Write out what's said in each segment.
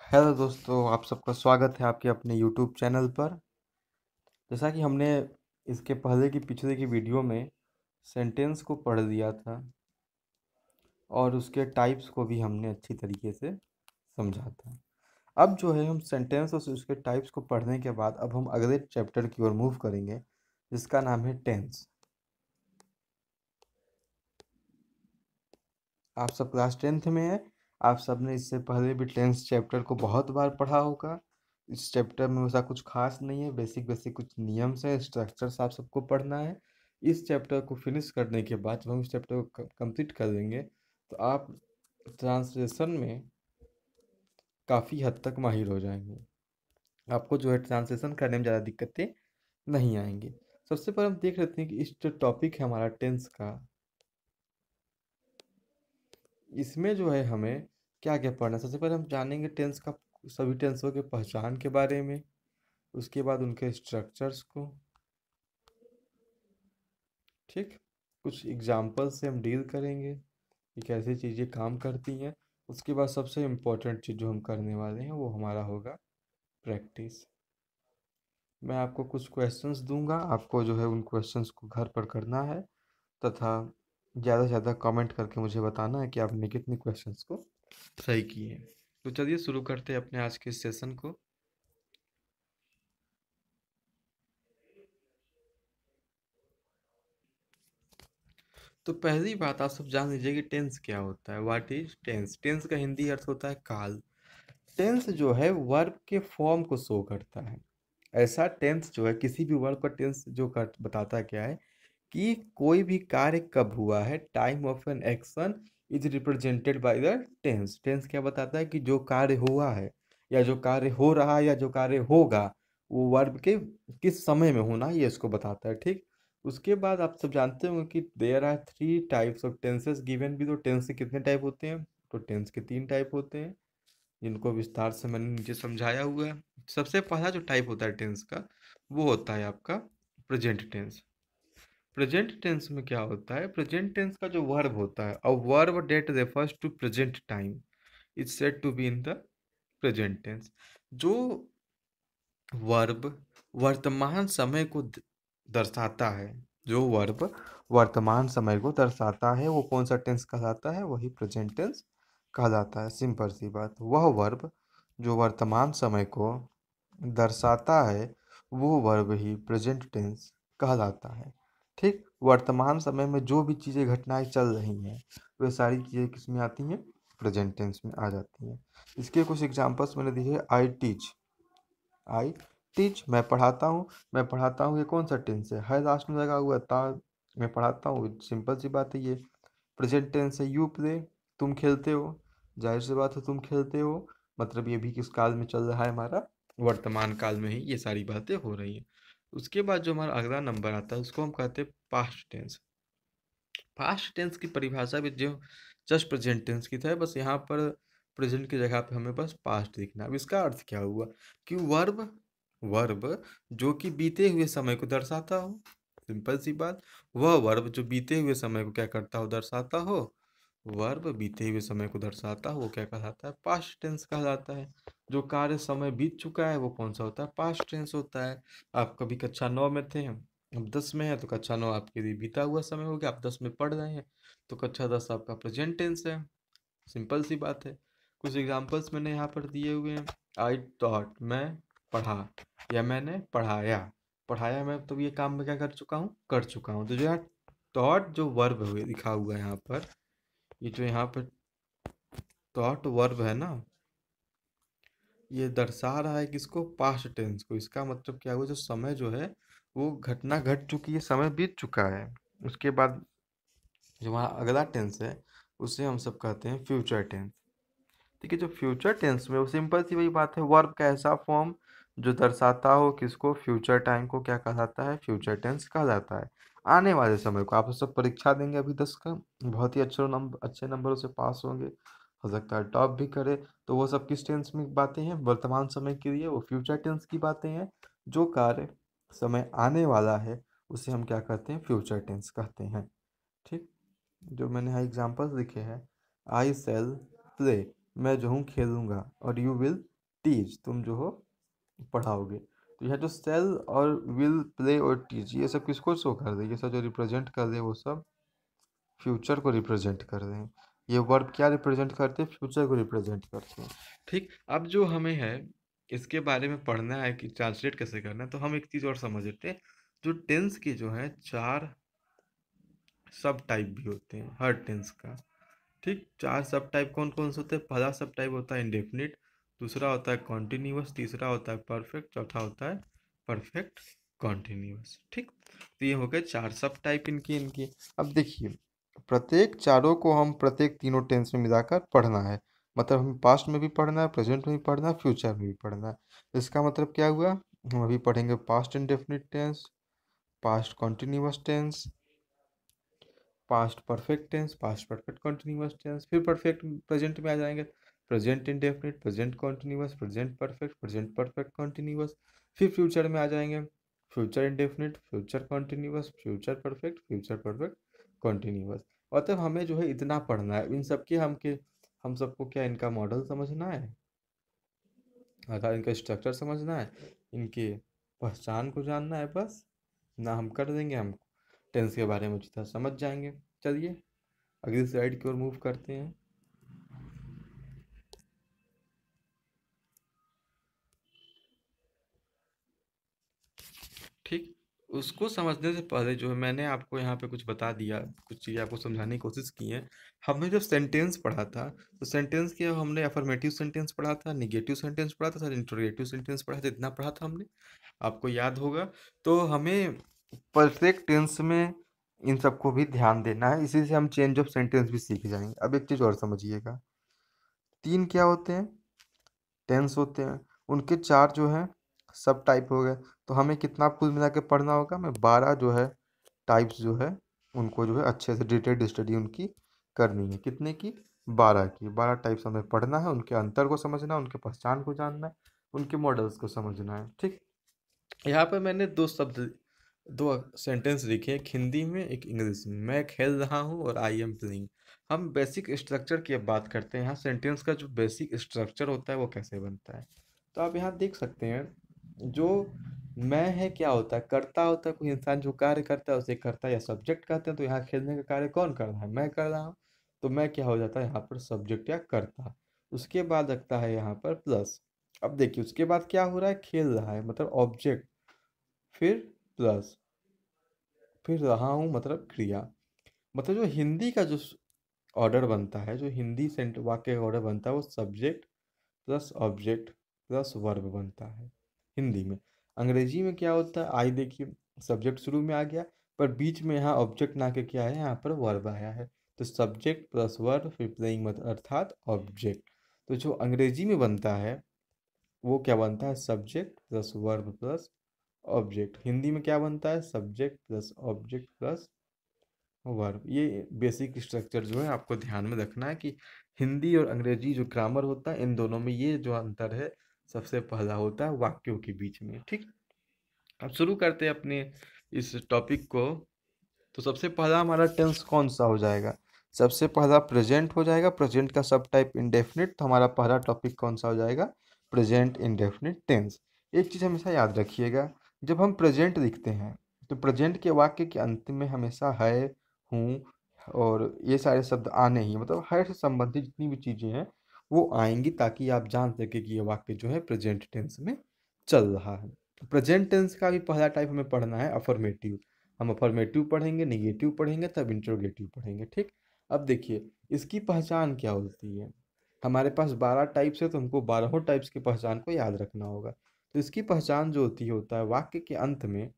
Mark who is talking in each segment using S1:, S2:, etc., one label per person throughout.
S1: Hello दोस्तों, आप सबका स्वागत है आपके अपने यूट्यूब चैनल पर। जैसा कि हमने इसके पहले की पिछले की वीडियो में सेंटेंस को पढ़ लिया था और उसके टाइप्स को भी हमने अच्छी तरीके से समझा था। अब जो है हम सेंटेंस और उसके टाइप्स को पढ़ने के बाद अब हम अगले चैप्टर की ओर मूव करेंगे, जिसका नाम है टेंस। आप सब क्लास 10th में है। आप सब ने इससे पहले भी टेंस चैप्टर को बहुत बार पढ़ा होगा। इस चैप्टर में वैसा कुछ खास नहीं है, बेसिक बेसिक कुछ नियम्स हैं, स्ट्रक्चर्स आप सबको पढ़ना है। इस चैप्टर को फिनिश करने के बाद जब हम इस चैप्टर को कंप्लीट कर लेंगे तो आप ट्रांसलेशन में काफ़ी हद तक माहिर हो जाएंगे। आपको जो है ट्रांसलेशन करने में ज़्यादा दिक्कतें नहीं आएंगी। सबसे पहले हम देख लेते हैं कि इस जो टॉपिक है हमारा टेंस का, इसमें जो है हमें क्या क्या पढ़ना है। सबसे पहले हम जानेंगे टेंस का, सभी टेंसों के पहचान के बारे में, उसके बाद उनके स्ट्रक्चर्स को। ठीक, कुछ एग्जाम्पल से हम डील करेंगे कि कैसे चीज़ें काम करती हैं। उसके बाद सबसे इम्पोर्टेंट चीज़ जो हम करने वाले हैं वो हमारा होगा प्रैक्टिस। मैं आपको कुछ क्वेश्चंस दूंगा, आपको जो है उन क्वेश्चंस को घर पर करना है तथा ज़्यादा से ज़्यादा कमेंट करके मुझे बताना है कि आपने कितने क्वेश्चंस को सही किए। तो चलिए शुरू करते हैं अपने आज के सेशन को। तो पहली बात आप सब जान लीजिए कि टेंस क्या होता है। What is tense? टेंस का हिंदी अर्थ होता है काल। टेंस जो है वर्ब के फॉर्म को शो करता है। ऐसा टेंस जो है किसी भी वर्ब का टेंस जो कर बताता है क्या है कि कोई भी कार्य कब हुआ है, time of an action is represented by the tense. Tense क्या बताता है कि जो कार्य हुआ है या जो कार्य हो रहा है या जो कार्य होगा वो वर्ब के किस समय में होना है, ये इसको बताता है। ठीक, उसके बाद आप सब जानते होंगे कि there are 3 types of tenses given भी। तो टेंस के कितने टाइप होते हैं? तो टेंस के 3 टाइप होते हैं, जिनको विस्तार से मैंने नीचे समझाया हुआ है। सबसे पहला जो टाइप होता है टेंस का वो होता है आपका प्रेजेंट टेंस। प्रेजेंट टेंस में क्या होता है? प्रेजेंट टेंस का जो वर्ब होता है, a verb that refers to present time is said to be in the present tense. जो वर्ब वर्तमान समय को दर्शाता है, जो वर्ब वर्तमान समय को दर्शाता है वो कौन सा टेंस कहलाता है? वही प्रेजेंट टेंस कहलाता है। सिंपल सी बात, वह वर्ब जो वर्तमान समय को दर्शाता है वो वर्ब ही प्रेजेंट टेंस कहलाता है। ठीक, वर्तमान समय में जो भी चीज़ें घटनाएं चल रही हैं वे सारी चीज़ें किस में आती हैं? प्रेजेंट टेंस में आ जाती हैं। इसके कुछ एग्जांपल्स मैंने दिए। आई टीच, आई टीच मैं पढ़ाता हूँ। मैं पढ़ाता हूँ ये कौन सा टेंस है लास्ट में लगा हुआ था। मैं पढ़ाता हूँ, सिंपल सी बात है, ये प्रेजेंट टेंस है। यू प्ले, तुम खेलते हो, जाहिर सी बात है तुम खेलते हो, मतलब ये भी किस काल में चल रहा है? हमारा वर्तमान काल में ही ये सारी बातें हो रही हैं। उसके बाद जो हमारा अगला नंबर आता है उसको हम कहते हैं पास्ट टेंस। पास्ट टेंस की परिभाषा भी जो जस्ट प्रेजेंट टेंस की था, बस यहाँ पर प्रेजेंट की जगह पे हमें बस पास्ट लिखना है। अब इसका अर्थ क्या हुआ कि वर्ब वर्ब जो कि बीते हुए समय को दर्शाता हो। सिंपल सी बात, वह वर्ब जो बीते हुए समय को क्या करता हो? दर्शाता हो। वर्ब बीते हुए समय को दर्शाता हो वो क्या कहलाता है? पास्ट टेंस कहलाता है। जो कार्य समय बीत चुका है वो कौन सा होता है? पास्ट टेंस होता है। आप कभी कक्षा 9 में थे, अब 10 में है, तो कक्षा 9 आपके लिए बीता हुआ समय हो गया। आप 10 में पढ़ रहे हैं तो कक्षा 10 आपका प्रेजेंट टेंस है। सिंपल सी बात है। कुछ एग्जांपल्स मैंने यहाँ पर दिए हुए हैं। आई टॉट, मैं पढ़ा, या मैंने पढ़ाया। पढ़ाया मैं तो ये काम मैं क्या कर चुका हूँ? कर चुका हूँ। तो जो यहाँ टॉट जो वर्ब हुए लिखा हुआ है यहाँ पर, ये जो यहाँ पर टॉट वर्ब है ना, ये दर्शा रहा है किसको? पास्ट टेंस को। इसका मतलब क्या हुआ? जो समय जो है वो घटना घट चुकी है, समय बीत चुका है। उसके बाद जो हमारा अगला टेंस है उसे हम सब कहते हैं फ्यूचर टेंस। ठीक है, जो फ्यूचर टेंस में वो सिंपल सी वही बात है, वर्ब का ऐसा फॉर्म जो दर्शाता हो किसको? फ्यूचर टाइम को क्या कहलाता है? फ्यूचर टेंस कहलाता है। आने वाले समय को। आप सब परीक्षा देंगे अभी 10 का, बहुत ही अच्छे नंबरों से पास होंगे, हो सकता है टॉप भी करे, तो वो सब किस टेंस में बातें हैं? वर्तमान समय के लिए वो फ्यूचर टेंस की बातें हैं। जो कार्य समय आने वाला है उसे हम क्या कहते हैं? फ्यूचर टेंस कहते हैं। ठीक, जो मैंने यहाँ एग्जाम्पल्स लिखे हैं, आई सेल प्ले, मैं जो हूँ खेलूंगा, और यू विल टीच, तुम जो हो पढ़ाओगे। तो यहाँ जो सेल और विल, प्ले और टीच, ये सब किसको शो कर रहे हैं? ये सब जो रिप्रेजेंट कर रहे हैं वो सब फ्यूचर को रिप्रेजेंट कर रहे हैं। ये वर्ब क्या रिप्रेजेंट करते हैं? फ्यूचर को रिप्रेजेंट करते हैं। ठीक, अब जो हमें है इसके बारे में पढ़ना है कि ट्रांसलेट कैसे करना है, तो हम एक चीज़ और समझ लेते हैं। जो टेंस के जो है 4 सब टाइप भी होते हैं हर टेंस का। ठीक, 4 सब टाइप कौन कौन से होते हैं? पहला सब टाइप होता है इंडेफिनिट, दूसरा होता है कॉन्टिन्यूअस, तीसरा होता है परफेक्ट, चौथा होता है परफेक्ट कॉन्टिन्यूअस। ठीक, तो ये हो गए 4 सब टाइप इनकी इनकी। अब देखिए, प्रत्येक चारों को हम प्रत्येक तीनों टेंस में मिलाकर पढ़ना है। मतलब हमें पास्ट में भी पढ़ना है, प्रेजेंट में भी पढ़ना है, फ्यूचर में भी पढ़ना है। इसका मतलब क्या हुआ? हम अभी पढ़ेंगे past indefinite tense, past continuous tense, past perfect tense, past perfect continuous tense, फिर परफेक्ट प्रेजेंट में आ जाएंगे, present indefinite, present continuous, present perfect, present perfect continuous, फिर फ्यूचर में आ जाएंगे, future indefinite, future continuous, future perfect, future perfect continuous. मतलब हमें जो है इतना पढ़ना है इन सब के, हम सबको क्या इनका मॉडल समझना है, अगर इनका स्ट्रक्चर समझना है, इनके पहचान को जानना है, बस ना हम कर देंगे, हम टेंस के बारे में अच्छी तरह समझ जाएंगे। चलिए अगली स्लाइड की ओर मूव करते हैं। ठीक, उसको समझने से पहले जो है मैंने आपको यहाँ पे कुछ बता दिया, कुछ चीज़ें आपको समझाने की कोशिश की है। हमने जब सेंटेंस पढ़ा था तो सेंटेंस के हमने अफर्मेटिव सेंटेंस पढ़ा था, निगेटिव सेंटेंस पढ़ा था, सर इंटरोगेटिव सेंटेंस पढ़ा था, इतना पढ़ा था हमने, आपको याद होगा। तो हमें प्रत्येक टेंस में इन सबको भी ध्यान देना है, इसी से हम चेंज ऑफ सेंटेंस भी सीख जाएंगे। अब एक चीज़ और समझिएगा, 3 क्या होते हैं? टेंस होते हैं, उनके 4 जो हैं सब टाइप हो गए। तो हमें कितना कुल मिला के पढ़ना होगा? हमें 12 जो है टाइप्स जो है उनको जो है अच्छे से डिटेल्ड स्टडी उनकी करनी है। कितने की? 12 की। 12 टाइप्स हमें पढ़ना है, उनके अंतर को समझना है, उनके पहचान को जानना है, उनके मॉडल्स को समझना है। ठीक, यहाँ पे मैंने 2 सेंटेंस लिखे, एक हिंदी में एक इंग्लिश में। मैं खेल रहा हूँ और आई एम प्लेइंग। हम बेसिक स्ट्रक्चर की अब बात करते हैं। यहाँ सेंटेंस का जो बेसिक स्ट्रक्चर होता है वो कैसे बनता है, तो आप यहाँ देख सकते हैं। जो मैं है क्या होता है? करता होता है, कोई इंसान जो कार्य करता है उसे करता या सब्जेक्ट कहते हैं। तो यहाँ खेलने का कार्य कौन कर रहा है? मैं कर रहा हूँ। तो मैं क्या हो जाता है यहाँ पर? सब्जेक्ट या करता। उसके बाद लगता है यहाँ पर प्लस। अब देखिए उसके बाद क्या हो रहा है? खेल रहा है मतलब ऑब्जेक्ट, फिर प्लस, फिर रहा हूँ मतलब क्रिया। मतलब जो हिंदी का जो ऑर्डर बनता है, जो हिंदी सेंट वाक्य का ऑर्डर बनता है, वो subject plus object plus verb बनता है हिंदी में। अंग्रेजी में क्या होता है? आई देखिए, सब्जेक्ट शुरू में आ गया, पर बीच में यहाँ ऑब्जेक्ट ना के क्या है? यहाँ पर वर्ब आया है। तो सब्जेक्ट प्लस वर्ब फिर प्लेइंग मतलब अर्थात ऑब्जेक्ट। तो जो अंग्रेजी में बनता है वो क्या बनता है? Subject plus verb plus object. Hindi में क्या बनता है? Subject plus object plus verb. ये बेसिक स्ट्रक्चर जो है आपको ध्यान में रखना है कि हिंदी और अंग्रेजी जो ग्रामर होता है इन दोनों में ये जो अंतर है सबसे पहला होता है वाक्यों के बीच में। ठीक, अब शुरू करते हैं अपने इस टॉपिक को। तो सबसे पहला हमारा टेंस कौन सा हो जाएगा? सबसे पहला प्रेजेंट हो जाएगा। प्रेजेंट का सब टाइप इंडेफिनिट। तो हमारा पहला टॉपिक कौन सा हो जाएगा? Present indefinite tense. एक चीज़ हमेशा याद रखिएगा, जब हम प्रेजेंट लिखते हैं तो प्रेजेंट के वाक्य के अंत में हमेशा है, हूँ और ये सारे शब्द आने ही, मतलब है से संबंधित जितनी भी चीज़ें हैं वो आएंगी, ताकि आप जान सके कि ये वाक्य जो है प्रेजेंट टेंस में चल रहा है। प्रेजेंट टेंस का भी पहला टाइप हमें पढ़ना है अफर्मेटिव। हम अफर्मेटिव पढ़ेंगे, निगेटिव पढ़ेंगे, तब इंट्रोगेटिव पढ़ेंगे। ठीक, अब देखिए इसकी पहचान क्या होती है। हमारे पास 12 टाइप्स है तो हमको 12 टाइप्स की पहचान को याद रखना होगा। तो इसकी पहचान जो होता है वाक्य के अंत में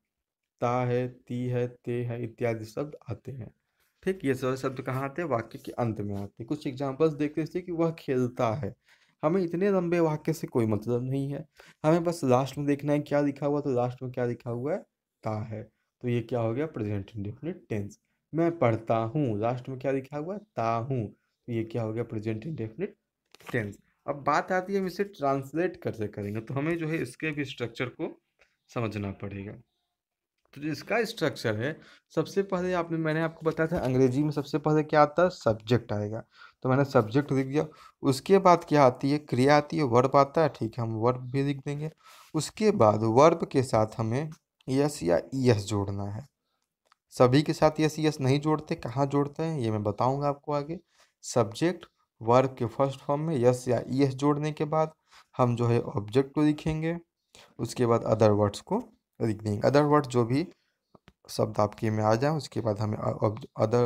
S1: ता है, ती है, ते है इत्यादि शब्द आते हैं। ठीक, ये सारे शब्द कहाँ आते हैं? वाक्य के अंत में आते हैं। कुछ एग्जांपल्स देखते हैं कि वह खेलता है। हमें इतने लंबे वाक्य से कोई मतलब नहीं है, हमें बस लास्ट में देखना है क्या लिखा हुआ। तो लास्ट में क्या लिखा हुआ है? ता है। तो ये क्या हो गया? Present indefinite tense. मैं पढ़ता हूँ, लास्ट में क्या लिखा हुआ है? ता हूँ। तो ये क्या हो गया? Present indefinite tense. अब बात आती है हम इसे ट्रांसलेट कैसे करेंगे, तो हमें जो है इसके भी स्ट्रक्चर को समझना पड़ेगा। तो जो इसका स्ट्रक्चर है, सबसे पहले आपने मैंने आपको बताया था अंग्रेजी में सबसे पहले क्या आता है, सब्जेक्ट आएगा। तो मैंने सब्जेक्ट लिख दिया। उसके बाद क्या आती है, क्रिया आती है, वर्ब आता है, ठीक है, हम वर्ब भी लिख देंगे। उसके बाद वर्ब के साथ हमें यस या ईएस जोड़ना है। सभी के साथ यस यस नहीं जोड़ते, कहाँ जोड़ते हैं ये मैं बताऊंगा आपको आगे। सब्जेक्ट वर्ब के फर्स्ट फॉर्म में यस या ईएस जोड़ने के बाद हम जो है ऑब्जेक्ट को लिखेंगे। उसके बाद अदर वर्ड्स को लिख देंगे। अदर वर्ड्स जो भी शब्द आपके में आ जाए, उसके बाद हमें अदर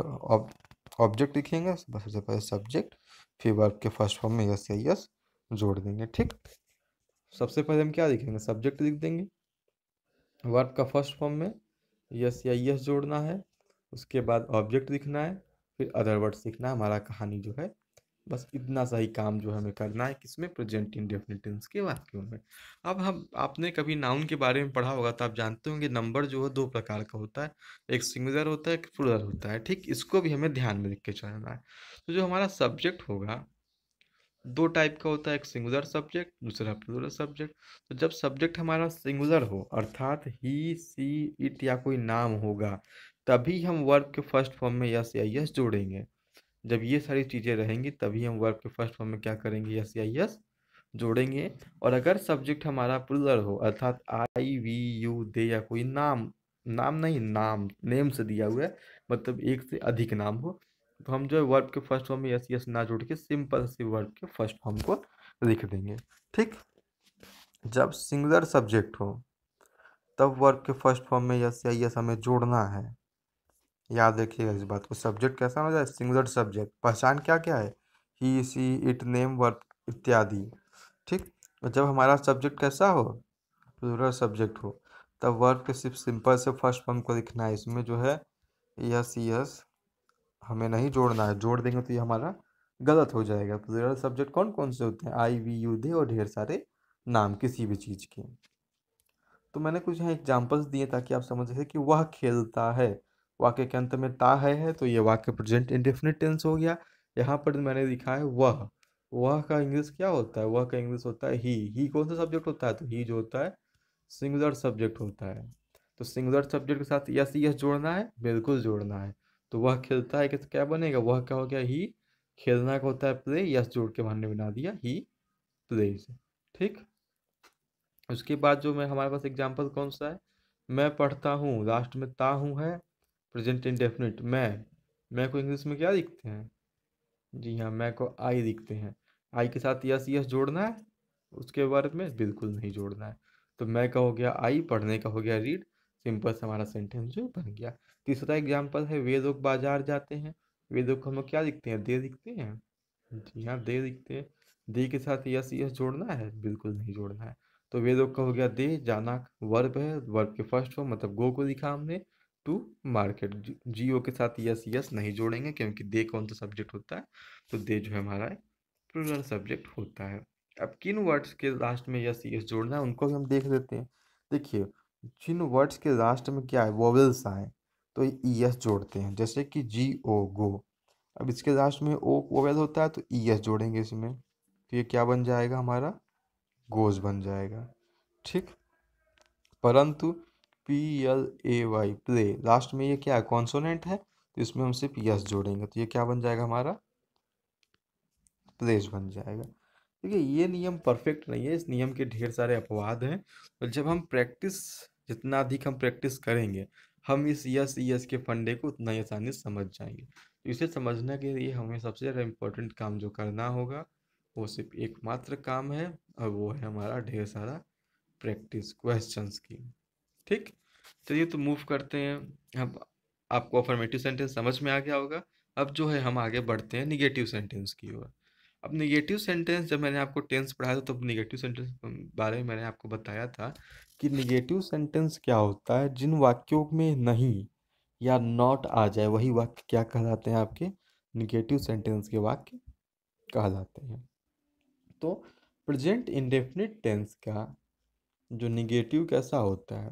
S1: ऑब्जेक्ट लिखेंगे। बस सबसे पहले सब्जेक्ट, फिर वर्ब के फर्स्ट फॉर्म में यस या यस जोड़ देंगे। ठीक, सबसे पहले हम क्या लिखेंगे, सब्जेक्ट लिख देंगे। वर्ब का फर्स्ट फॉर्म में यस या यस जोड़ना है। उसके बाद ऑब्जेक्ट लिखना है, फिर अदर वर्ड्स लिखना है। हमारा कहानी जो है, बस इतना सा ही काम जो हमें करना है, किसमें, प्रेजेंट इंडेफिनिट टेंस के वाक्यों में। अब हम आपने कभी नाउन के बारे में पढ़ा होगा तो आप जानते होंगे नंबर जो है दो प्रकार का होता है, एक सिंगुलर होता है, एक प्लूरल होता है। ठीक, इसको भी हमें ध्यान में रख के चलना है। तो जो हमारा सब्जेक्ट होगा, दो टाइप का होता है, एक सिंगुलर सब्जेक्ट, दूसरा प्लूरल सब्जेक्ट। तो जब सब्जेक्ट हमारा सिंगुलर हो, अर्थात ही सी इट या कोई नाम होगा, तभी हम वर्ब के फर्स्ट फॉर्म में यस या यस जोड़ेंगे। जब ये सारी चीज़ें रहेंगी तभी हम वर्ब के फर्स्ट फॉर्म में क्या करेंगे, यस या यस जोड़ेंगे। और अगर सब्जेक्ट हमारा प्लूरल हो, अर्थात आई वी यू दे या कोई नाम, नाम नहीं, नाम नेम से दिया हुआ है, मतलब एक से अधिक नाम हो, तो हम जो है वर्ब के फर्स्ट फॉर्म में यस यस ना जोड़ के सिंपल सी वर्ब के फर्स्ट फॉर्म को लिख देंगे। ठीक, जब सिंगुलर सब्जेक्ट हो तब वर्ब के फर्स्ट फॉर्म में यस या यस हमें जोड़ना है। याद रखिएगा इस बात को। सब्जेक्ट कैसा हो जाए, सिंगुलर सब्जेक्ट, पहचान क्या क्या है, ही सी इट नेम वर्ब इत्यादि। ठीक, और जब हमारा सब्जेक्ट कैसा हो, प्लूरल सब्जेक्ट हो, तब वर्ब के सिर्फ सिंपल से फर्स्ट फॉर्म को लिखना है। इसमें जो है यस यस हमें नहीं जोड़ना है, जोड़ देंगे तो ये हमारा गलत हो जाएगा। प्लूरल सब्जेक्ट कौन कौन से होते हैं, आई वी यू दे और ढेर सारे नाम किसी भी चीज़ के। तो मैंने कुछ यहाँ एग्जांपल्स दिए ताकि आप समझ सकें कि वह खेलता है, वाक्य के अंत में ता है तो ये वाक्य प्रेजेंट इंडेफिनिट टेंस हो गया। यहाँ पर मैंने लिखा है वह का इंग्लिश क्या होता है, वह का इंग्लिश होता है ही कौन सा सब्जेक्ट होता है, तो ही जो होता है सिंगुलर सब्जेक्ट होता है। तो सिंगुलर सब्जेक्ट के साथ यस यस जोड़ना है, बिल्कुल जोड़ना है। तो वह खेलता है कि तो क्या बनेगा, वह क्या हो गया, ही। खेलना का होता है प्ले, यस जोड़ के हमने बना दिया ही प्लेज। ठीक, उसके बाद जो मैं हमारे पास एग्जांपल कौन सा है, मैं पढ़ता हूँ, लास्ट में ता हूँ है प्रेजेंट इंडेफिनिट। मैं को इंग्लिश में क्या लिखते हैं, जी हाँ, मैं को आई लिखते हैं। आई के साथ यस यस जोड़ना है, उसके बारे में बिल्कुल नहीं जोड़ना है। तो मैं का हो गया आई, पढ़ने का हो गया रीड, सिंपल से हमारा सेंटेंस जो बन गया। तीसरा एग्जांपल है, वे लोग बाजार जाते हैं। वे लोग को हम लोग क्या लिखते हैं, दे लिखते हैं, जी हाँ, दे लिखते हैं। दे के साथ यस यस जोड़ना है, बिल्कुल नहीं जोड़ना है। तो वे लोग का हो गया दे, जाना वर्ब है, वर्ब के फर्स्ट फॉर्म मतलब गो को लिखा हमने, टू मार्केट। जीओ के साथ यस यस नहीं जोड़ेंगे क्योंकि दे कौन सा सब्जेक्ट होता है, तो दे जो है हमारा प्लूरल सब्जेक्ट होता है। अब किन वर्ड्स के लास्ट में यस यस जोड़ना है उनको भी हम देख लेते हैं। देखिए, जिन वर्ड्स के लास्ट में क्या है, वोवेल्स आए, तो यस जोड़ते हैं, जैसे कि जी ओ गो। अब इसके लास्ट में ओ वोवेल होता है तो ई एस जोड़ेंगे इसमें, तो ये क्या बन जाएगा हमारा, गोज बन जाएगा। ठीक, परंतु P L A Y play, last में ये क्या है, कॉन्सोनेंट है, तो इसमें हम सिर्फ यस जोड़ेंगे, तो ये क्या बन जाएगा हमारा, प्लेस बन जाएगा। देखिए, ये नियम परफेक्ट नहीं है, इस नियम के ढेर सारे अपवाद हैं। और जब हम प्रैक्टिस, जितना अधिक हम प्रैक्टिस करेंगे, हम इस यस यस के फंडे को उतना ही आसानी से समझ जाएंगे। तो इसे समझने के लिए हमें सबसे ज़्यादा इम्पोर्टेंट काम जो करना होगा, वो सिर्फ एकमात्र काम है, और वो है हमारा ढेर सारा प्रैक्टिस क्वेश्चंस की। ठीक, चलिए तो मूव करते हैं। अब आपको अफर्मेटिव सेंटेंस समझ में आ गया होगा। अब जो है हम आगे बढ़ते हैं निगेटिव सेंटेंस की ओर। अब निगेटिव सेंटेंस, जब मैंने आपको टेंस पढ़ाया था तो निगेटिव सेंटेंस के बारे में मैंने आपको बताया था कि निगेटिव सेंटेंस क्या होता है, जिन वाक्यों में नहीं या नॉट आ जाए वही वाक्य क्या कहलाते हैं, आपके निगेटिव सेंटेंस के वाक्य कहलाते हैं। तो प्रेजेंट इंडेफिनिट टेंस का जो निगेटिव कैसा होता है,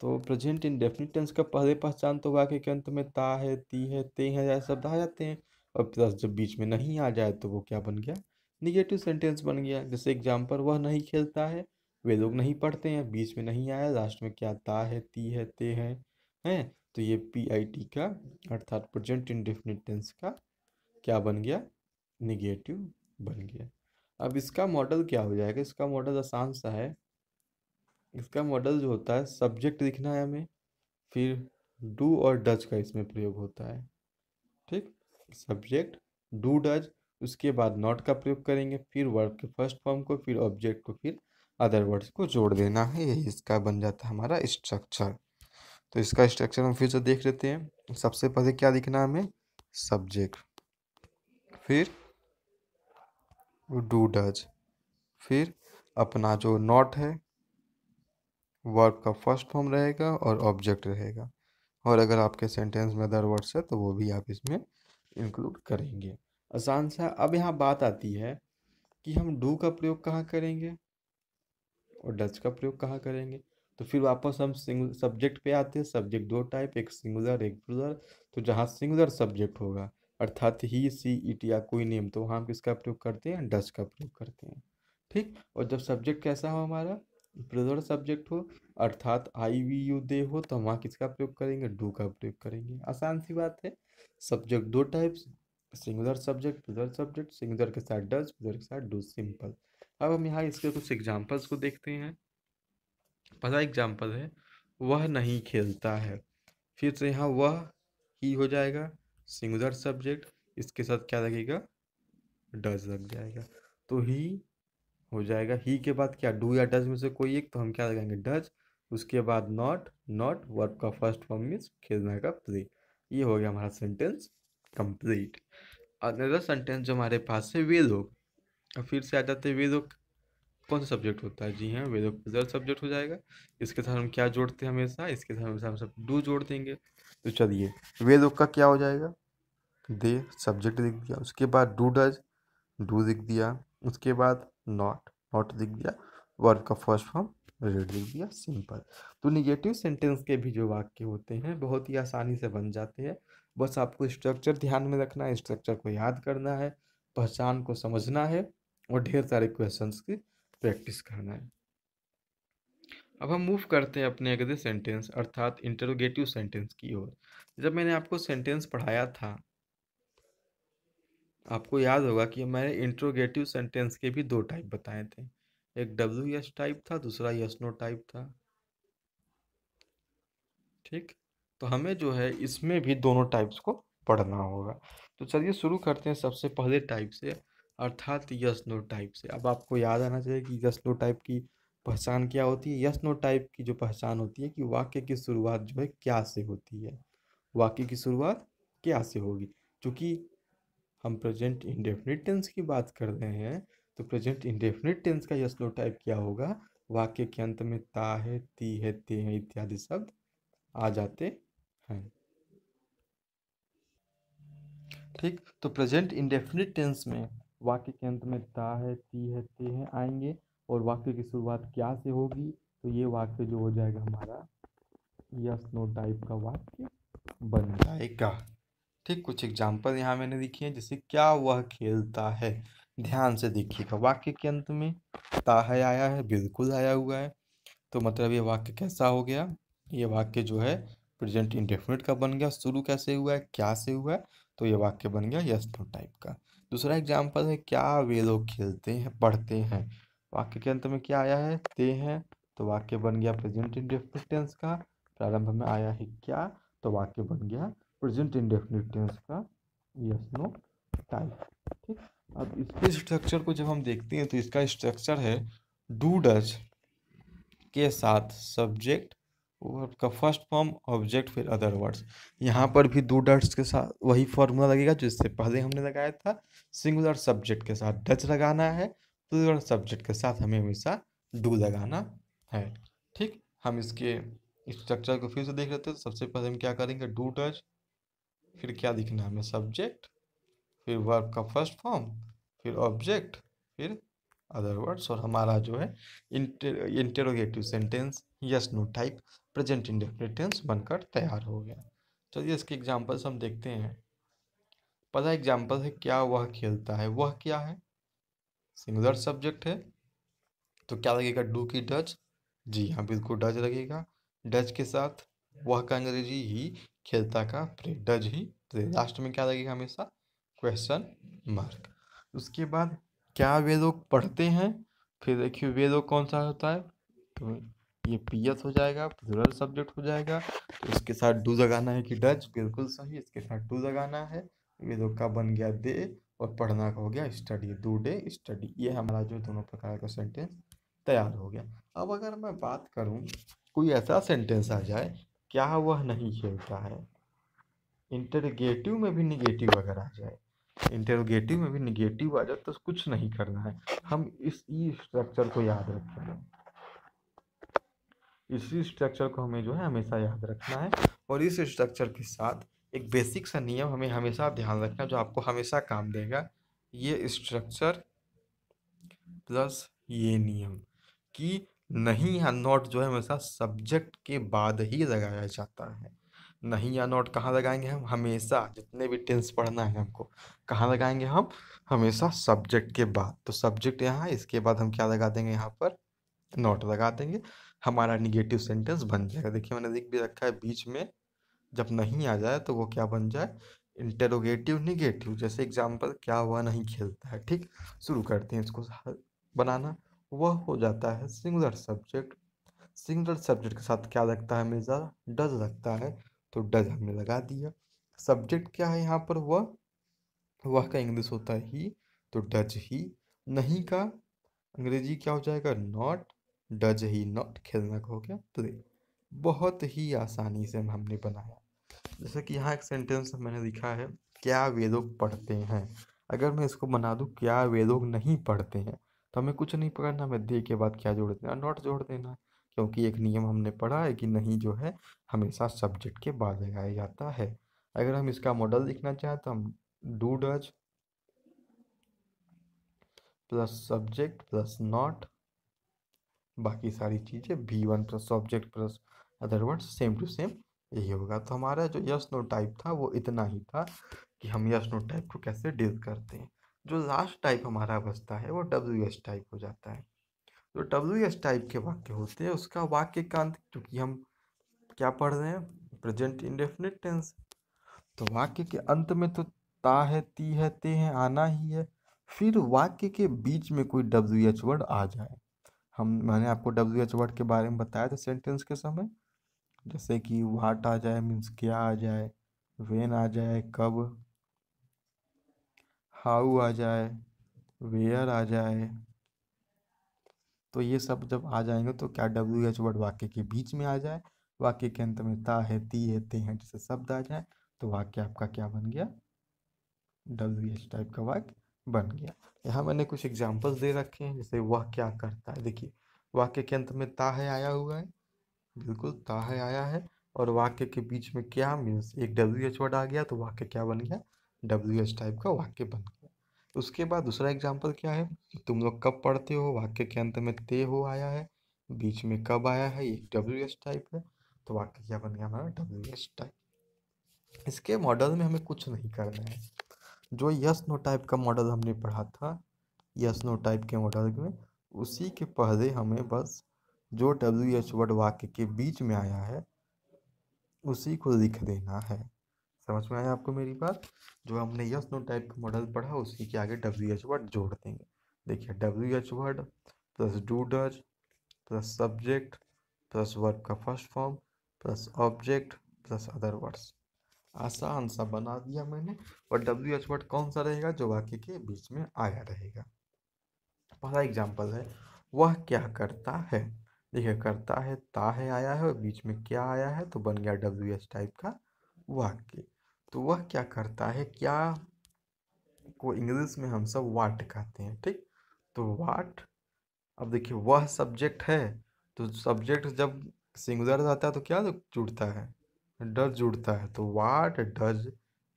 S1: तो प्रेजेंट इंडेफिनिट टेंस का पहले पहचान तो वाक्य के अंत में ता है, ती है, ते है जैसे शब्द आ जाते हैं, और प्लस जब बीच में नहीं आ जाए तो वो क्या बन गया, निगेटिव सेंटेंस बन गया। जैसे एग्जाम्पल, वह नहीं खेलता है, वे लोग नहीं पढ़ते हैं, बीच में नहीं आया, लास्ट में क्या ता है, ती है, ते हैं। तो ये PIT का अर्थात प्रेजेंट इंडेफिनिट टेंस का क्या बन गया, निगेटिव बन गया। अब इसका मॉडल क्या हो जाएगा, इसका मॉडल आसान सा है। इसका मॉडल जो होता है, सब्जेक्ट लिखना है हमें, फिर डू और डज का इसमें प्रयोग होता है। ठीक, सब्जेक्ट डू डज, उसके बाद नॉट का प्रयोग करेंगे, फिर वर्ब के फर्स्ट फॉर्म को, फिर ऑब्जेक्ट को, फिर अदर वर्ड्स को जोड़ देना है। यही इसका बन जाता है हमारा स्ट्रक्चर। तो इसका स्ट्रक्चर हम फिर से देख लेते हैं। सबसे पहले क्या लिखना है हमें, सब्जेक्ट, फिर डू डज, फिर अपना जो नॉट है वर्ब का फर्स्ट फॉर्म रहेगा और ऑब्जेक्ट रहेगा, और अगर आपके सेंटेंस में अदर वर्ड्स है तो वो भी आप इसमें इंक्लूड करेंगे। आसान सा। अब यहाँ बात आती है कि हम डू का प्रयोग कहाँ करेंगे और डज का प्रयोग कहाँ करेंगे। तो फिर वापस हम सब्जेक्ट पे आते हैं। सब्जेक्ट दो टाइप, एक सिंगुलर एक प्लूरल। तो जहाँ सिंगुलर सब्जेक्ट होगा अर्थात ही, सी, इट या कोई नेम, तो वहाँ हम किसका प्रयोग करते हैं, डज का प्रयोग करते हैं। ठीक। और जब सब्जेक्ट कैसा हो हमारा, प्लूरल सब्जेक्ट हो अर्थात आई वी यू दे हो, तो हम वहाँ किसका प्रयोग करेंगे, डू का प्रयोग करेंगे। आसान सी बात है। सब्जेक्ट दो types, singular subject plural subject, singular के साथ डज, प्लूरल के साथ डू, सिंपल। अब हम यहाँ इसके कुछ एग्जांपल्स को देखते हैं। पहला एग्जांपल है, वह नहीं खेलता है। फिर से यहाँ वह ही हो जाएगा, सिंगुलर सब्जेक्ट, इसके साथ क्या लगेगा, डज लग जाएगा। तो ही हो जाएगा, ही के बाद क्या, डू या डज में से कोई एक, तो हम क्या लगाएंगे, डज। उसके बाद नॉट, नॉट वर्ब का फर्स्ट फॉर्म मीन्स खेलना का प्ले। ये हो गया हमारा सेंटेंस कंप्लीट। अगला सेंटेंस जो हमारे पास है, वे लोग। अब फिर से आ जाते हैं, वे लोग कौन सा सब्जेक्ट होता है, जी हाँ, वे लोग प्लूरल सब्जेक्ट हो जाएगा। इसके साथ हम क्या जोड़ते हैं हमेशा, इसके साथ हमेशा हम सब डू जोड़ देंगे। तो चलिए, वे लोग का क्या हो जाएगा, दे, सब्जेक्ट लिख दिया, उसके बाद डू डज, डू लिख दिया, उसके बाद नॉट, नॉट लिख दिया, वर्ब का फर्स्ट फॉर्म रेड लिख दिया, सिंपल। तो निगेटिव सेंटेंस के भी जो वाक्य होते हैं बहुत ही आसानी से बन जाते हैं। बस आपको स्ट्रक्चर ध्यान में रखना है, स्ट्रक्चर को याद करना है, पहचान को समझना है, और ढेर सारे क्वेश्चंस की प्रैक्टिस करना है। अब हम मूव करते हैं अपने अगले सेंटेंस अर्थात इंटरोगेटिव सेंटेंस की ओर। जब मैंने आपको सेंटेंस पढ़ाया था, आपको याद होगा कि मैंने इंट्रोगेटिव सेंटेंस के भी दो टाइप बताए थे। एक WS टाइप था, दूसरा यस नो टाइप था। ठीक। तो हमें जो है इसमें भी दोनों टाइप्स को पढ़ना होगा। तो चलिए शुरू करते हैं सबसे पहले टाइप से अर्थात यस नो टाइप से। अब आपको याद आना चाहिए कि यस नो टाइप की पहचान क्या होती है। यस नो टाइप की जो पहचान होती है कि वाक्य की शुरुआत जो है क्या से होती है, वाक्य की शुरुआत क्या से होगी। क्योंकि हम प्रेजेंट इंडेफिनिट टेंस की बात कर रहे हैं, तो प्रेजेंट इंडेफिनिट टेंस का यस नो टाइप क्या होगा, वाक्य के अंत में ता है, ती है, ते है इत्यादि शब्द आ जाते हैं। ठीक। तो प्रेजेंट इंडेफिनिट टेंस में वाक्य के अंत में ता है, ती है, ते है आएंगे, और वाक्य की शुरुआत क्या से होगी, तो ये वाक्य जो हो जाएगा हमारा यस नो टाइप का वाक्य बन जाएगा। ठीक। कुछ एग्जाम्पल यहाँ मैंने लिखे हैं, जैसे क्या वह खेलता है। ध्यान से देखिएगा, वाक्य के अंत में ता है आया है, बिल्कुल आया हुआ है, तो मतलब ये वाक्य कैसा हो गया, ये वाक्य जो है प्रेजेंट इंडेफिनिट का बन गया। शुरू कैसे हुआ है, क्या से हुआ है, तो ये वाक्य बन गया यस नो टाइप का। दूसरा एग्जाम्पल है, क्या वे लोग खेलते हैं, पढ़ते हैं। वाक्य के अंत में क्या आया है, ते हैं, तो वाक्य बन गया प्रेजेंट इंडेफिनिट टेंस का। प्रारंभ में आया है क्या, तो वाक्य बन गया प्रेजेंट इंडेफिनिट टेंस का यस नो टाइप। ठीक। अब इसके स्ट्रक्चर को जब हम देखते हैं, तो इसका स्ट्रक्चर है डू डज के साथ सब्जेक्ट, वर्ब का फर्स्ट फॉर्म, ऑब्जेक्ट, फिर अदर वर्ड्स। यहाँ पर भी डू डज के साथ वही फॉर्मूला लगेगा जो इससे पहले हमने लगाया था। सिंगुलर सब्जेक्ट के साथ डज लगाना है, प्लूरल सब्जेक्ट के साथ हमें हमेशा डू लगाना है। ठीक। हम इसके स्ट्रक्चर को फिर से देख लेते हैं। तो सबसे पहले हम क्या करेंगे, डू डज, फिर क्या लिखना है हमें, सब्जेक्ट, फिर वर्ब का फर्स्ट फॉर्म, फिर ऑब्जेक्ट, फिर अदर वर्ड्स, और हमारा जो है interrogative sentence yes no type present indefinite tense बनकर तैयार हो गया। चलिए इसके एग्जांपल्स हम देखते हैं। पहला एग्जांपल है, क्या वह खेलता है। वह क्या है, सिंगुलर सब्जेक्ट है, तो क्या लगेगा, डू की डज, जी हाँ बिल्कुल डज लगेगा। डज के साथ वह का अंग्रेजी, ही खेलता का play, does he play, last में क्या लगेगा हमेशा, क्वेश्चन मार्क। उसके बाद क्या वे लोग पढ़ते हैं, फिर देखिए वे लोग कौन सा होता है, तो ये पीएस हो जाएगा, प्लूरल सब्जेक्ट हो जाएगा। तो इसके साथ डू लगाना है कि डज, बिल्कुल सही, इसके साथ डू लगाना है। वे लोग का बन गया दे, और पढ़ना का हो गया स्टडी, डू डे स्टडी। ये हमारा जो दोनों प्रकार का सेंटेंस तैयार हो गया। अब अगर मैं बात करूं, कोई ऐसा सेंटेंस आ जाए, क्या वह नहीं खेलता है, इंटरगेटिव में भी निगेटिव अगर आ जाए, इंटरोगेटिव में भी निगेटिव आ जाए, तो कुछ नहीं करना है, हम इस ई स्ट्रक्चर को याद रखेंगे। इसी स्ट्रक्चर को हमें जो है हमेशा याद रखना है। और इस स्ट्रक्चर के साथ एक बेसिक सा नियम हमें हमेशा ध्यान रखना, जो आपको हमेशा काम देगा, ये स्ट्रक्चर प्लस ये नियम, कि नहीं या नॉट जो है हमेशा सब्जेक्ट के बाद ही लगाया जाता है। नहीं या नॉट कहाँ लगाएंगे हम, हमेशा जितने भी टेंस पढ़ना है हमको, कहाँ लगाएंगे हम, हमेशा सब्जेक्ट के बाद। तो सब्जेक्ट यहाँ, इसके बाद हम क्या लगा देंगे यहाँ पर, नॉट लगा देंगे, हमारा निगेटिव सेंटेंस बन जाएगा। देखिए मैंने लिख भी रखा है बीच में, जब नहीं आ जाए तो वो क्या बन जाए, इंटेरोगेटिव निगेटिव। जैसे एग्जाम्पल, क्या वह नहीं खेलता है, ठीक। शुरू करते हैं इसको बनाना। वह हो जाता है सिंगुलर सब्जेक्ट, सिंगुलर सब्जेक्ट के साथ क्या लगता है हमेशा, डज लगता है, तो डज हमने लगा दिया। सब्जेक्ट क्या है यहाँ पर, वह का इंग्लिश होता है ही, तो डज ही। नहीं का अंग्रेजी क्या हो जाएगा, नॉट, डज ही नॉट, खेलना का हो गया प्ले। बहुत ही आसानी से हमने बनाया। जैसे कि यहाँ एक सेंटेंस मैंने लिखा है, क्या वे लोग पढ़ते हैं। अगर मैं इसको बना दूँ, क्या वे लोग नहीं पढ़ते हैं, तो हमें कुछ नहीं पढ़ना, मैं दे के बाद क्या जोड़ देना, नॉट जोड़ देना। क्योंकि एक नियम हमने पढ़ा है कि नहीं जो है हमेशा सब्जेक्ट के बाद लगाया जाता है। अगर हम इसका मॉडल लिखना चाहें तो हम do does plus subject plus not, बाकी सारी चीज़ें V1 plus object plus other words, same to same यही होगा। तो हमारा जो यस नो टाइप था वो इतना ही था, कि हम यस नो टाइप को कैसे डील करते हैं। जो लास्ट टाइप हमारा बचता है वो WS टाइप हो जाता है। जो WS टाइप के वाक्य होते हैं, उसका वाक्य का अंत, क्योंकि हम क्या पढ़ रहे हैं, प्रेजेंट इंडेफिनिट टेंस, तो वाक्य के अंत में तो ता है, ती है, ते है, आना ही है। फिर वाक्य के बीच में कोई WH वर्ड आ जाए, मैंने आपको WH वर्ड के बारे में बताया था सेंटेंस के समय, जैसे कि व्हाट आ जाए, मीन्स क्या आ जाए, वेन आ जाए कब, हाउ आ जाए, वेयर आ जाए, तो ये सब जब आ जाएंगे तो क्या WH वर्ड वाक्य के बीच में आ जाए, वाक्य के अंत में ता है, ती है, ते हैं जैसे शब्द आ जाए, तो वाक्य आपका क्या बन गया, WH टाइप का वाक्य बन गया। यहाँ मैंने कुछ एग्जाम्पल्स दे रखे हैं, जैसे वह क्या करता है, देखिए वाक्य के अंत में ता है आया हुआ है, बिल्कुल ता है आया है, और वाक्य के बीच में क्या, मीन्स एक WH वर्ड आ गया, तो वाक्य क्या बन गया, WH टाइप का वाक्य बन गया। उसके बाद दूसरा एग्जाम्पल क्या है, तुम लोग कब पढ़ते हो, वाक्य के अंत में ते हो आया है, बीच में कब आया है, ये WH टाइप है, तो वाक्य क्या बन गया हमारा, WH टाइप। इसके मॉडल में हमें कुछ नहीं करना है। जो यस नो टाइप का मॉडल हमने पढ़ा था, यस नो टाइप के मॉडल में, उसी के पहले हमें बस जो WH वर्ड वाक्य के बीच में आया है उसी को लिख देना है। समझ में आया आपको मेरी बात, जो हमने यस नो टाइप का मॉडल पढ़ा उसी के आगे WH वर्ड जोड़ देंगे। देखिए WH word plus do does plus subject plus verb का first form plus object plus other words, आसान सा बना दिया मैंने। और WH वर्ड कौन सा रहेगा, जो वाक्य के बीच में आया रहेगा। पहला एग्जाम्पल है, वह क्या करता है, देखिए करता है, ता है आया है, और बीच में क्या आया है, तो बन गया WH टाइप का वाक्य। तो वह क्या करता है, क्या को इंग्लिश में हम सब वाट कहते हैं, ठीक। तो वाट, अब देखिए वह सब्जेक्ट है, तो सब्जेक्ट जब सिंगुलर आता है तो क्या जुड़ता है, डज जुड़ता है, तो वाट डज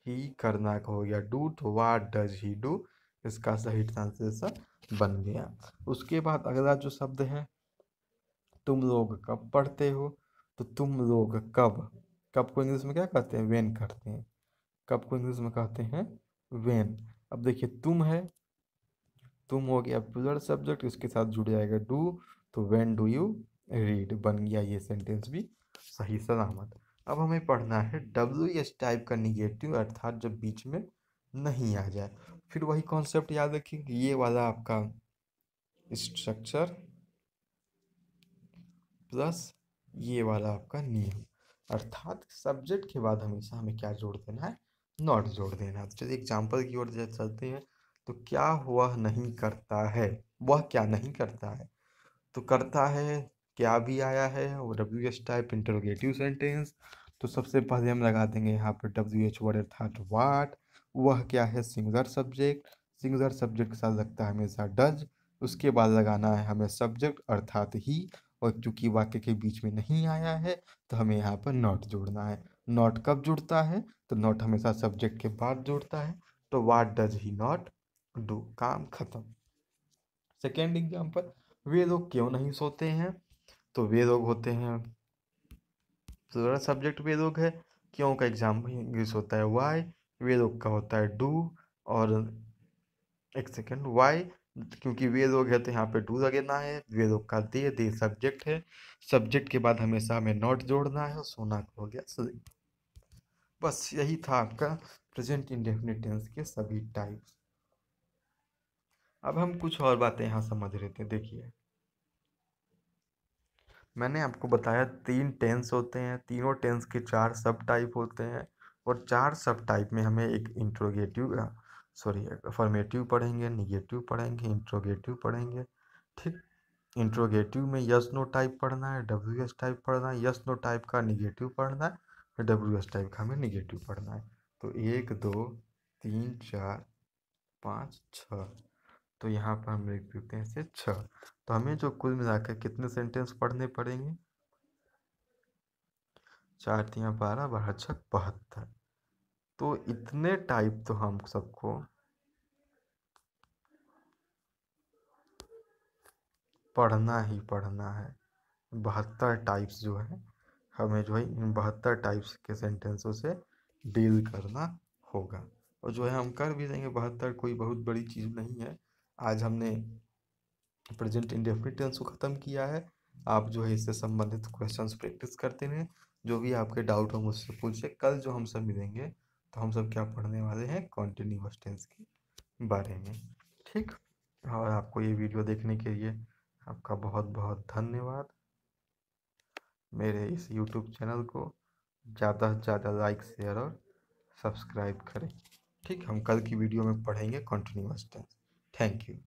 S1: ही करना का हो गया डू, तो वाट डज ही डू, इसका सही ट्रांसलेशन बन गया। उसके बाद अगला जो शब्द है, तुम लोग कब पढ़ते हो, तो तुम लोग कब, कब को इंग्लिश में क्या कहते हैं, वेन कहते हैं, कब को इंग्लिश में कहते हैं वेन। अब देखिए तुम है, तुम हो गया प्लूरल सब्जेक्ट, उसके साथ जुड़ जाएगा डू, तो व्हेन डू यू रीड बन गया ये सेंटेंस भी सही सलामत। अब हमें पढ़ना है डब्ल्यू एस टाइप का निगेटिव, अर्थात जब बीच में नहीं आ जाए। फिर वही कॉन्सेप्ट याद रखिए, ये वाला आपका स्ट्रक्चर प्लस ये वाला आपका नियम, अर्थात सब्जेक्ट के बाद हमेशा हमें क्या जोड़ देना है, नॉट जोड़ देना है। तो चलिए एग्जाम्पल की ओर चलते हैं। तो क्या वह नहीं करता है, वह क्या नहीं करता है, तो करता है क्या भी आया है और W H type interrogative sentence. तो सबसे पहले हम लगा देंगे यहाँ पर डब्ल्यू एच वर्ड अर्थात वाट। वह क्या है, सिंगुलर सब्जेक्ट, सिंगुलर सब्जेक्ट के साथ लगता है हमेशा डज। उसके बाद लगाना है हमें सब्जेक्ट अर्थात ही, और चूंकि वाक्य के बीच में नहीं आया है तो हमें यहाँ पर नॉट जोड़ना है। नॉट कब जुड़ता है, तो नॉट हमेशा सब्जेक्ट के बाद जुड़ता है। तो what does he not do, काम खत्म। सेकेंड एग्जाम्पल, वे लोग क्यों नहीं सोते हैं, तो वे लोग होते हैं प्लूरल सब्जेक्ट, वे लोग है। क्यों का एग्जाम्पल इंग्लिश होता है वाई, वे लोग का होता है डू। और एक सेकेंड, वाई क्योंकि वे लोग है तो यहाँ पे डू लगना है। वे लोग का दे सब्जेक्ट है, सब्जेक्ट के बाद हमेशा हमें नॉट जोड़ना है, और सोना का हो गया sleep। बस यही था आपका प्रेजेंट इंडेफिनिट टेंस के सभी टाइप्स। अब हम कुछ और बातें यहाँ समझ लेते हैं। देखिए, मैंने आपको बताया 3 टेंस होते हैं, तीनों टेंस के 4 सब टाइप होते हैं, और 4 सब टाइप में हमें एक इंट्रोगेटिव सॉरी अफर्मेटिव पढ़ेंगे, निगेटिव पढ़ेंगे, इंट्रोगेटिव पढ़ेंगे। ठीक, इंट्रोगेटिव में यस नो टाइप पढ़ना है, डब्ल्यू एस टाइप पढ़ना है, यस नो टाइप का निगेटिव पढ़ना है, फिर डब्ल्यू एस टाइप का हमें निगेटिव पढ़ना है। तो 1 2 3 4 5 6, तो यहाँ पर हम लिख देते हैं इसे 6। तो हमें जो कुल मिलाकर कितने सेंटेंस पढ़ने पड़ेंगे, 4 3 12 12 6 72। तो इतने टाइप तो हम सबको पढ़ना ही पढ़ना है। 72 टाइप्स जो है, हमें जो है इन 72 टाइप्स के सेंटेंसों से डील करना होगा। और जो है हम कर भी देंगे 72, कोई बहुत बड़ी चीज़ नहीं है। आज हमने प्रेजेंट इंडेफिनिट टेंस को ख़त्म किया है। आप जो है इससे संबंधित क्वेश्चंस प्रैक्टिस करते रहें, जो भी आपके डाउट हो मुझसे पूछे। कल जो हम सब मिलेंगे तो हम सब क्या पढ़ने वाले हैं, कॉन्टिन्यूअस टेंस के बारे में। ठीक, और आपको ये वीडियो देखने के लिए आपका बहुत बहुत धन्यवाद। मेरे इस यूट्यूब चैनल को ज़्यादा से ज़्यादा लाइक शेयर और सब्सक्राइब करें। ठीक, हम कल की वीडियो में पढ़ेंगे कॉन्टिन्यूअस टेंस। Thank you.